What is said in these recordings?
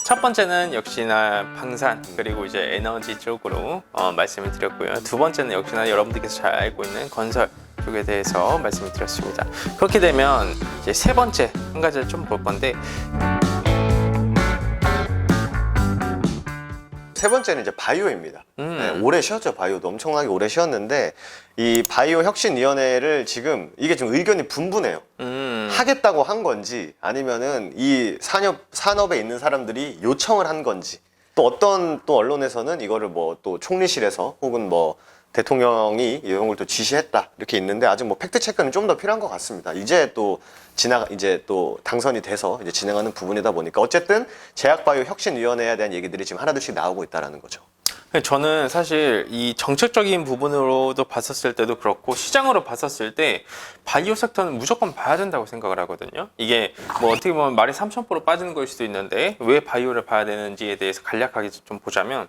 첫 번째는 역시나 방산 그리고 이제 에너지 쪽으로 말씀을 드렸고요. 두 번째는 역시나 여러분들께서 잘 알고 있는 건설 쪽에 대해서 말씀을 드렸습니다. 그렇게 되면 이제 세 번째 한 가지를 좀 볼 건데, 세 번째는 이제 바이오입니다. 네, 오래 쉬었죠. 바이오도 엄청나게 오래 쉬었는데 이 바이오 혁신위원회를 지금 이게 좀 의견이 분분해요. 하겠다고 한 건지 아니면은 이 산업에 있는 사람들이 요청을 한 건지, 또 어떤 또 언론에서는 이거를 뭐 또 총리실에서 혹은 뭐 대통령이 이런 걸 또 지시했다 이렇게 있는데, 아직 뭐 팩트 체크는 좀 더 필요한 것 같습니다. 이제 또 당선이 돼서 이제 진행하는 부분이다 보니까 어쨌든 제약바이오 혁신위원회에 대한 얘기들이 지금 하나둘씩 나오고 있다라는 거죠. 저는 사실 이 정책적인 부분으로도 봤었을 때도 그렇고 시장으로 봤었을 때 바이오 섹터는 무조건 봐야 된다고 생각을 하거든요. 이게 뭐 어떻게 보면 말이 3000% 빠지는 걸 수도 있는데 왜 바이오를 봐야 되는지에 대해서 간략하게 좀 보자면,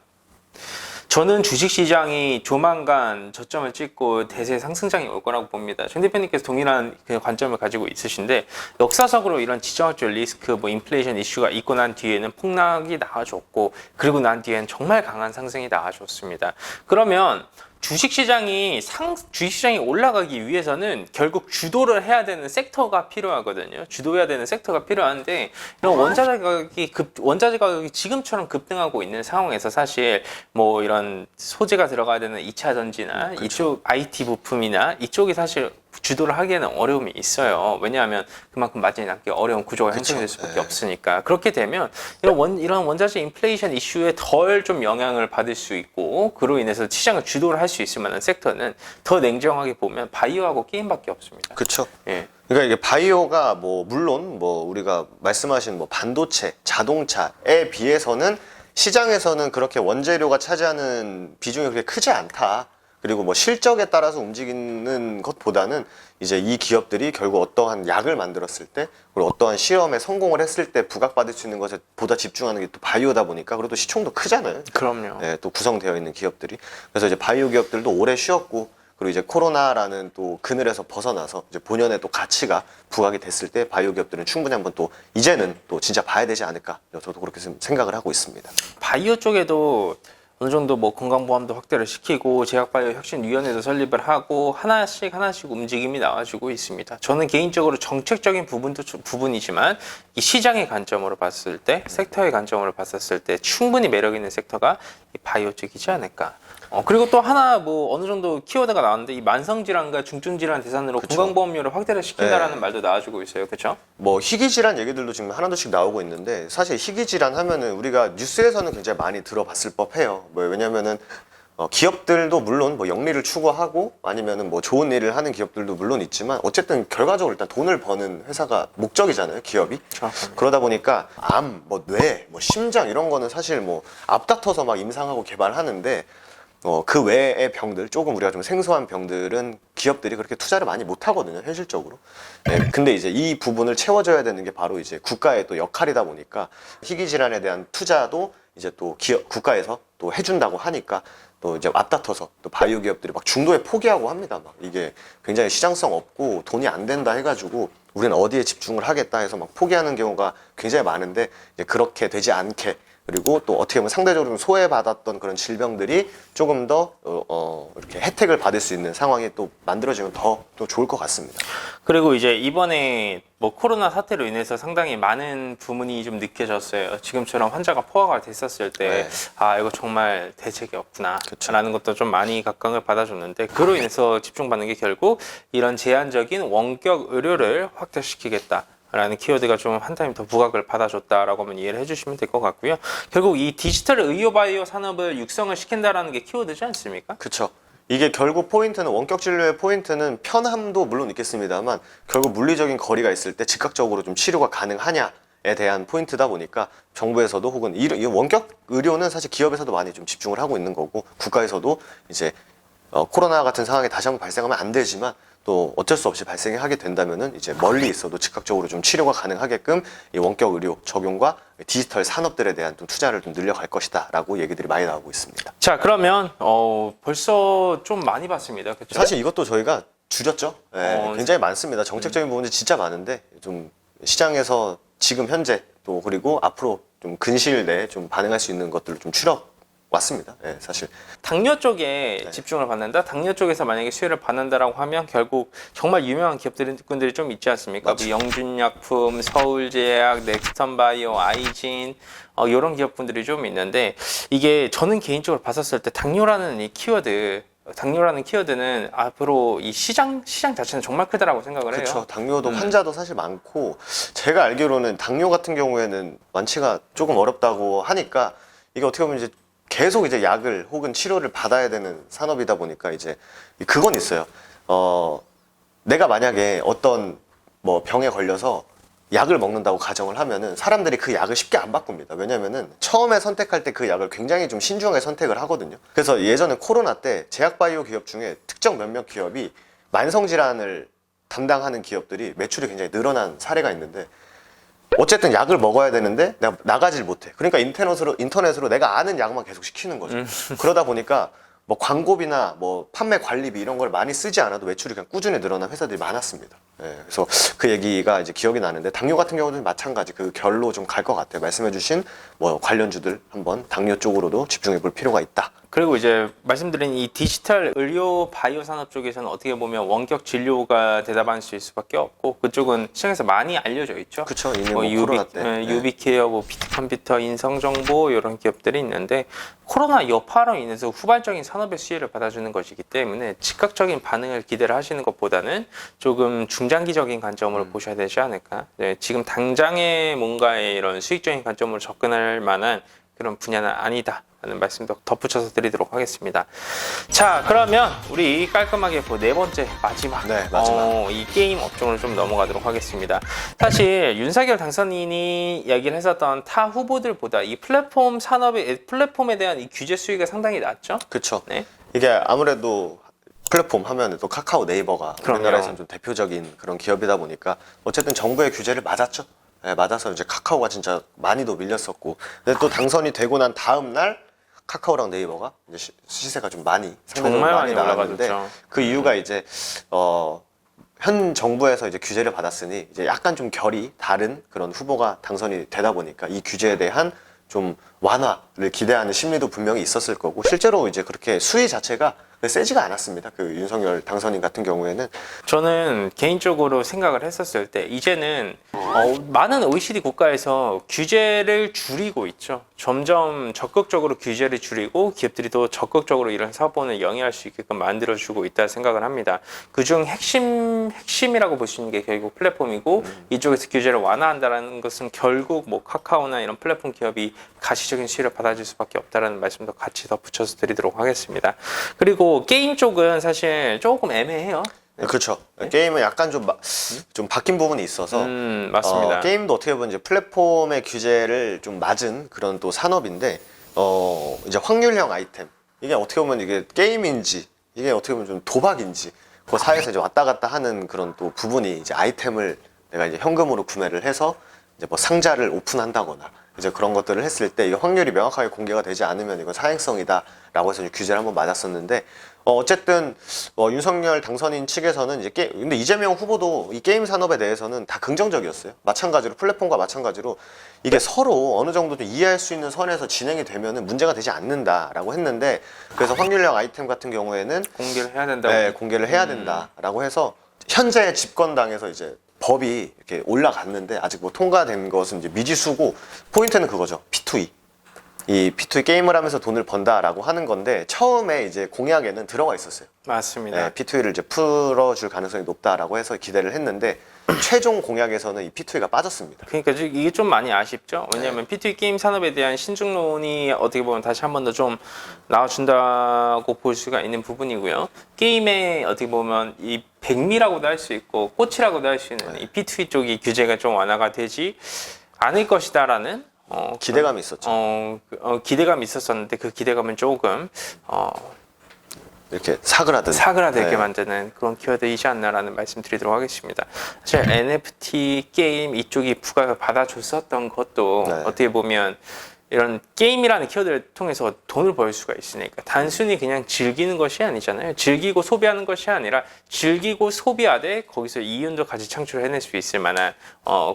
저는 주식시장이 조만간 저점을 찍고 대세 상승장이 올 거라고 봅니다. 정 대표님께서 동일한 그 관점을 가지고 있으신데, 역사적으로 이런 지정학적 리스크, 뭐 인플레이션 이슈가 있고 난 뒤에는 폭락이 나와줬고, 그리고 난 뒤에는 정말 강한 상승이 나와줬습니다. 그러면 주식시장이 올라가기 위해서는 결국 주도를 해야 되는 섹터가 필요하거든요. 주도해야 되는 섹터가 필요한데, 이런 원자재 가격이 지금처럼 급등하고 있는 상황에서 사실 뭐 이런 소재가 들어가야 되는 2차 전지나 그렇죠. 이쪽 IT 부품이나 이쪽이 사실 주도를 하기에는 어려움이 있어요. 왜냐하면 그만큼 마진이 남기 어려운 구조가 형성될 수밖에 없으니까. 그렇게 되면 이런 원자재 인플레이션 이슈에 덜 좀 영향을 받을 수 있고, 그로 인해서 시장을 주도를 할 수 있을 만한 섹터는 더 냉정하게 보면 바이오하고 게임밖에 없습니다. 그렇죠. 예. 그러니까 이게 바이오가 뭐 물론 뭐 우리가 말씀하신 뭐 반도체, 자동차에 비해서는 시장에서는 그렇게 원재료가 차지하는 비중이 그렇게 크지 않다. 그리고 뭐 실적에 따라서 움직이는 것보다는 이제 이 기업들이 결국 어떠한 약을 만들었을 때, 그리고 어떠한 시험에 성공을 했을 때 부각받을 수 있는 것에 보다 집중하는 게 또 바이오다 보니까, 그리고 또 시총도 크잖아요. 그럼요. 네, 또 구성되어 있는 기업들이. 그래서 이제 바이오 기업들도 오래 쉬었고, 그리고 이제 코로나라는 또 그늘에서 벗어나서 이제 본연의 또 가치가 부각이 됐을 때 바이오 기업들은 충분히 한번 또 이제는 또 진짜 봐야 되지 않을까, 저도 그렇게 생각을 하고 있습니다. 바이오 쪽에도 어느 정도 뭐 건강보험도 확대를 시키고 제약바이오 혁신위원회도 설립을 하고 하나씩 움직임이 나와주고 있습니다. 저는 개인적으로 정책적인 부분이지만 이 시장의 관점으로 봤을 때, 섹터의 관점으로 봤었을 때 충분히 매력 있는 섹터가 이 바이오 쪽이지 않을까. 그리고 또 하나 뭐 어느 정도 키워드가 나왔는데, 이 만성질환과 중증질환 대상으로 그쵸. 건강보험료를 확대를 시킨다라는 네. 말도 나와주고 있어요. 그렇죠? 뭐 희귀질환 얘기들도 지금 하나둘씩 나오고 있는데, 사실 희귀질환 하면은 우리가 뉴스에서는 굉장히 많이 들어봤을 법해요. 뭐 왜냐면은 기업들도 물론 뭐 영리를 추구하고 아니면은 뭐 좋은 일을 하는 기업들도 물론 있지만, 어쨌든 결과적으로 일단 돈을 버는 회사가 목적이잖아요, 기업이. 정확합니다. 그러다 보니까 암, 뭐 뇌, 뭐 심장 이런 거는 사실 뭐 앞다퉈서 막 임상하고 개발하는데, 그 외의 병들, 조금 우리가 좀 생소한 병들은 기업들이 그렇게 투자를 많이 못 하거든요, 현실적으로. 네, 근데 이제 이 부분을 채워줘야 되는 게 바로 이제 국가의 또 역할이다 보니까, 희귀질환에 대한 투자도 이제 또 국가에서 또 해준다고 하니까, 또 이제 앞다퉈서 또 바이오 기업들이 막 중도에 포기하고 합니다. 막 이게 굉장히 시장성 없고 돈이 안 된다 해가지고 우리는 어디에 집중을 하겠다 해서 막 포기하는 경우가 굉장히 많은데, 이제 그렇게 되지 않게, 그리고 또 어떻게 보면 상대적으로 좀 소외받았던 그런 질병들이 조금 더 이렇게 혜택을 받을 수 있는 상황이 또 만들어지면 더 또 좋을 것 같습니다. 그리고 이제 이번에 뭐 코로나 사태로 인해서 상당히 많은 부문이 좀 느껴졌어요. 지금처럼 환자가 포화가 됐었을 때, 네. 아, 이거 정말 대책이 없구나 그쵸. 라는 것도 좀 많이 각광을 받아줬는데, 그로 인해서 집중받는 게 결국 이런 제한적인 원격 의료를 확대시키겠다 라는 키워드가 좀 한 타임 더 부각을 받아줬다라고 하면 이해를 해주시면 될 것 같고요. 결국 이 디지털 의료 바이오 산업을 육성을 시킨다라는 게 키워드지 않습니까? 그렇죠. 이게 결국 포인트는, 원격 진료의 포인트는 편함도 물론 있겠습니다만, 결국 물리적인 거리가 있을 때 즉각적으로 좀 치료가 가능하냐에 대한 포인트다 보니까, 정부에서도 혹은 이 원격 의료는 사실 기업에서도 많이 좀 집중을 하고 있는 거고, 국가에서도 이제 코로나 같은 상황이 다시 한번 발생하면 안 되지만, 또 어쩔 수 없이 발생하게 된다면은 이제 멀리 있어도 즉각적으로 좀 치료가 가능하게끔 이 원격 의료 적용과 디지털 산업들에 대한 좀 투자를 좀 늘려갈 것이다라고 얘기들이 많이 나오고 있습니다. 자, 그러면 벌써 좀 많이 봤습니다. 그렇죠? 사실 이것도 저희가 줄였죠. 네, 굉장히 많습니다. 정책적인 부분이 진짜 많은데, 좀 시장에서 지금 현재 또 그리고 앞으로 좀 근시일 내에 좀 반응할 수 있는 것들을 좀 추려 왔습니다. 예, 사실. 당뇨 쪽에 집중을 받는다. 당뇨 쪽에서 만약에 수혜를 받는다라고 하면 결국 정말 유명한 기업들이 좀 있지 않습니까? 뭐 영준약품, 서울제약, 넥스턴바이오, 아이진 이런 기업분들이 좀 있는데 이게 저는 개인적으로 봤었을 때 당뇨라는 키워드는 앞으로 이 시장 자체는 정말 크다라고 생각을 해요. 그렇죠. 당뇨도 환자도 사실 많고 제가 알기로는 당뇨 같은 경우에는 완치가 조금 어렵다고 하니까 이게 어떻게 보면 이제 계속 이제 약을 혹은 치료를 받아야 되는 산업이다 보니까 이제 그건 있어요. 내가 만약에 어떤 뭐 병에 걸려서 약을 먹는다고 가정을 하면은 사람들이 그 약을 쉽게 안 바꿉니다. 왜냐면은 처음에 선택할 때 그 약을 굉장히 좀 신중하게 선택을 하거든요. 그래서 예전에 코로나 때 제약바이오 기업 중에 특정 몇몇 기업이 만성질환을 담당하는 기업들이 매출이 굉장히 늘어난 사례가 있는데 어쨌든 약을 먹어야 되는데 내가 나가질 못해. 그러니까 인터넷으로 내가 아는 약만 계속 시키는 거죠. 그러다 보니까 뭐 광고비나 뭐 판매 관리비 이런 걸 많이 쓰지 않아도 매출이 그냥 꾸준히 늘어난 회사들이 많았습니다. 예, 그래서 그 얘기가 이제 기억이 나는데 당뇨 같은 경우는 마찬가지 그 결로 좀 갈 것 같아요. 말씀해주신 뭐 관련주들 한번 당뇨 쪽으로도 집중해 볼 필요가 있다. 그리고 이제 말씀드린 이 디지털 의료 바이오 산업 쪽에서는 어떻게 보면 원격 진료가 대답할 수 있을 수밖에 없고 그쪽은 시장에서 많이 알려져 있죠. 그렇죠. 이미 뭐 코로나 때. 유비케어, 뭐 비트컴퓨터, 인성정보 이런 기업들이 있는데 코로나 여파로 인해서 후발적인 산업의 수혜를 받아주는 것이기 때문에 즉각적인 반응을 기대를 하시는 것보다는 조금 중장기적인 관점으로 보셔야 되지 않을까. 네, 지금 당장의 뭔가의 이런 수익적인 관점으로 접근할 만한 그런 분야는 아니다. 라는 말씀도 덧붙여서 드리도록 하겠습니다. 자, 그러면 우리 깔끔하게 네 번째 마지막, 네, 마지막. 이 게임 업종으로 좀 넘어가도록 하겠습니다. 사실 윤석열 당선인이 이야기를 했었던 타 후보들보다 이 플랫폼에 대한 이 규제 수위가 상당히 낮죠? 그렇죠. 네. 이게 아무래도 플랫폼 하면 또 카카오, 네이버가 그럼요. 우리나라에서는 좀 대표적인 그런 기업이다 보니까 어쨌든 정부의 규제를 맞았죠. 네, 맞아서 이제 카카오가 진짜 많이도 밀렸었고, 근데 또 당선이 되고 난 다음 날 카카오랑 네이버가 이제 시세가 좀 많이 상대적으로 정말 많이 많이 나갔는데 올라가졌죠. 그 이유가 이제 현 정부에서 이제 규제를 받았으니 이제 약간 좀 결이 다른 그런 후보가 당선이 되다 보니까 이 규제에 대한 좀 완화를 기대하는 심리도 분명히 있었을 거고 실제로 이제 그렇게 수위 자체가 세지가 않았습니다. 그 윤석열 당선인 같은 경우에는 저는 개인적으로 생각을 했었을 때 이제는 많은 OECD 국가에서 규제를 줄이고 있죠. 점점 적극적으로 규제를 줄이고 기업들이 더 적극적으로 이런 사업원을 영위할 수 있게끔 만들어주고 있다 생각을 합니다. 그중 핵심이라고 볼 수 있는 게 결국 플랫폼이고 이쪽에서 규제를 완화한다는 것은 결국 뭐 카카오나 이런 플랫폼 기업이 가시적인 수혜를 받아줄 수밖에 없다는 말씀도 같이 덧붙여서 드리도록 하겠습니다. 그리고 게임 쪽은 사실 조금 애매해요. 네, 그렇죠. 게임은 약간 좀 바뀐 부분이 있어서 맞습니다. 게임도 어떻게 보면 이제 플랫폼의 규제를 좀 맞은 그런 또 산업인데 이제 확률형 아이템 이게 어떻게 보면 이게 게임인지 이게 어떻게 보면 좀 도박인지 그 사이에서 이제 왔다 갔다 하는 그런 또 부분이 이제 아이템을 내가 이제 현금으로 구매를 해서 이제 뭐 상자를 오픈한다거나 이제 그런 것들을 했을 때 이 확률이 명확하게 공개가 되지 않으면 이건 사행성이다라고 해서 규제를 한번 맞았었는데 어쨌든 윤석열 당선인 측에서는 이제 근데 이재명 후보도 이 게임 산업에 대해서는 다 긍정적이었어요. 마찬가지로 플랫폼과 마찬가지로 이게 서로 어느 정도 좀 이해할 수 있는 선에서 진행이 되면은 문제가 되지 않는다라고 했는데 그래서 확률형 아이템 같은 경우에는 공개를 해야 된다고. 네, 공개를 해야 된다라고 해서 현재 집권당에서 이제 법이 이렇게 올라갔는데 아직 뭐 통과된 것은 이제 미지수고 포인트는 그거죠. P2E. 이 P2E 게임을 하면서 돈을 번다라고 하는 건데 처음에 이제 공약에는 들어가 있었어요. 맞습니다. 네, P2E를 이제 풀어줄 가능성이 높다라고 해서 기대를 했는데 최종 공약에서는 이 P2E가 빠졌습니다. 그러니까 이게 좀 많이 아쉽죠. 왜냐하면 P2E 게임 산업에 대한 신중론이 어떻게 보면 다시 한 번 더 좀 나와준다고 볼 수가 있는 부분이고요. 게임에 어떻게 보면 이 백미라고도 할 수 있고 꽃이라고도 할 수 있는 이 P2E 쪽이 규제가 좀 완화가 되지 않을 것이다라는 기대감이 있었죠. 기대감이 있었었는데 그 기대감은 조금 이렇게 사그라든 사그라들게 만드는 그런 키워드이지 않나라는 말씀 드리도록 하겠습니다. 사실 NFT 게임 이쪽이 부각을 받아줬었던 것도 네. 어떻게 보면 이런 게임이라는 키워드를 통해서 돈을 벌 수가 있으니까 단순히 그냥 즐기는 것이 아니잖아요. 즐기고 소비하는 것이 아니라 즐기고 소비하되 거기서 이윤도 같이 창출해낼 수 있을 만한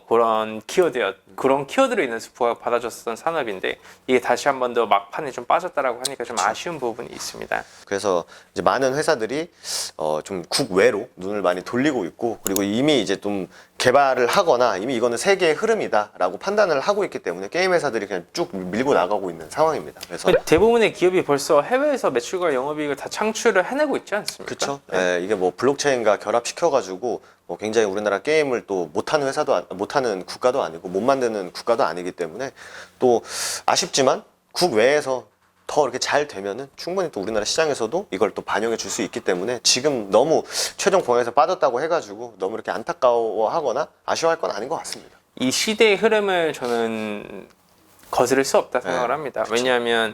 그런 키워드로 인해서 부각을 받아줬었던 산업인데 이게 다시 한 번 더 막판에 좀 빠졌다라고 하니까 좀 아쉬운 부분이 있습니다. 그래서 이제 많은 회사들이 좀 국외로 눈을 많이 돌리고 있고, 그리고 이미 이제 좀 개발을 하거나 이미 이거는 세계의 흐름이다라고 판단을 하고 있기 때문에 게임 회사들이 그냥 쭉 밀고 나가고 있는 상황입니다. 그래서 대부분의 기업이 벌써 해외에서 매출과 영업이익을 다 창출을 해내고 있지 않습니까? 그렇죠. 네, 이게 뭐 블록체인과 결합시켜가지고 뭐 굉장히 우리나라 게임을 또 못하는 못하는 국가도 아니고 못 만드는 국가도 아니기 때문에 또 아쉽지만 국외에서 더 이렇게 잘 되면은 충분히 또 우리나라 시장에서도 이걸 또 반영해 줄 수 있기 때문에 지금 너무 최종 공항에서 빠졌다고 해가지고 너무 이렇게 안타까워하거나 아쉬워할 건 아닌 것 같습니다. 이 시대의 흐름을 저는 거스를 수 없다 생각을 합니다. 왜냐하면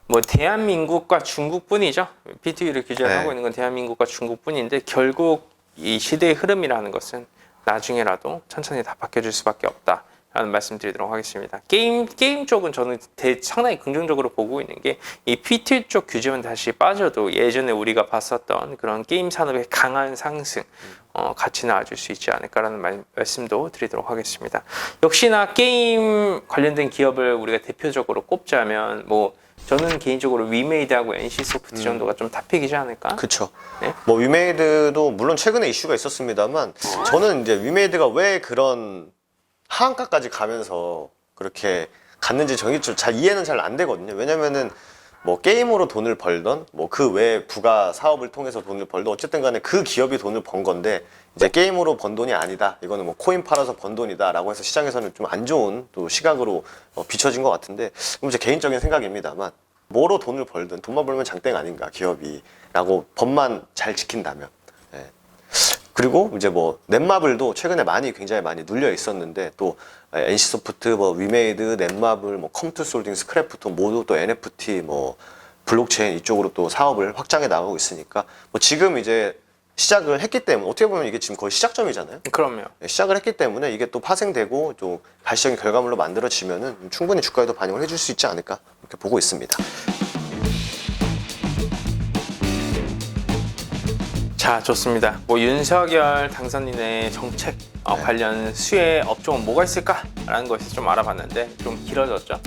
뭐 대한민국과 중국뿐이죠. B2B를 규제하고 있는 건 대한민국과 중국뿐인데 결국 이 시대의 흐름이라는 것은 나중에라도 천천히 다 바뀌어질 수밖에 없다. 라는 말씀드리도록 하겠습니다. 게임 쪽은 저는 상당히 긍정적으로 보고 있는 게 이 PT 쪽 규제만 다시 빠져도 예전에 우리가 봤었던 그런 게임 산업의 강한 상승 같이 나와줄 수 있지 않을까라는 말씀도 드리도록 하겠습니다. 역시나 게임 관련된 기업을 우리가 대표적으로 꼽자면 뭐 저는 개인적으로 위메이드하고 NC소프트 정도가 좀 탑픽이지 않을까? 그렇죠. 네? 뭐 위메이드도 물론 최근에 이슈가 있었습니다만 저는 이제 위메이드가 왜 그런 하한가까지 가면서 그렇게 갔는지 잘 이해는 잘 안 되거든요. 왜냐면은 뭐 게임으로 돈을 벌던 뭐 그 외 부가 사업을 통해서 돈을 벌던 어쨌든 간에 그 기업이 돈을 번 건데 이제 게임으로 번 돈이 아니다. 이거는 뭐 코인 팔아서 번 돈이다라고 해서 시장에서는 좀 안 좋은 또 시각으로 비춰진 것 같은데, 그럼 제 개인적인 생각입니다만 뭐로 돈을 벌든 돈만 벌면 장땡 아닌가 기업이라고 법만 잘 지킨다면. 예. 그리고 이제 뭐 넷마블도 최근에 굉장히 많이 눌려 있었는데 또 NC소프트, 뭐 위메이드, 넷마블, 뭐 컴투솔딩, 스크래프톤 모두 또 NFT, 뭐 블록체인 이쪽으로 또 사업을 확장해 나가고 있으니까 뭐 지금 이제 시작을 했기 때문에 어떻게 보면 이게 지금 거의 시작점이잖아요. 그럼요. 시작을 했기 때문에 이게 또 파생되고 또 가시적인 결과물로 만들어지면은 충분히 주가에도 반영을 해줄 수 있지 않을까 이렇게 보고 있습니다. 자, 좋습니다. 뭐 윤석열 당선인의 정책 관련 수혜 업종은 뭐가 있을까라는 것을 좀 알아봤는데 좀 길어졌죠.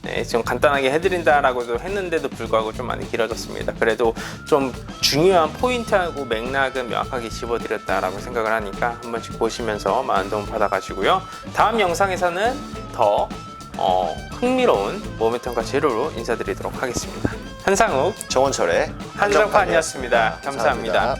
네, 좀 간단하게 해드린다라고도 했는데도 불구하고 좀 많이 길어졌습니다. 그래도 좀 중요한 포인트하고 맥락은 명확하게 집어드렸다라고 생각을 하니까 한 번씩 보시면서 많은 도움 받아가시고요. 다음 영상에서는 더 흥미로운 모멘텀과 재료로 인사드리도록 하겠습니다. 한상욱, 정원철의 한정판이었습니다. 감사합니다.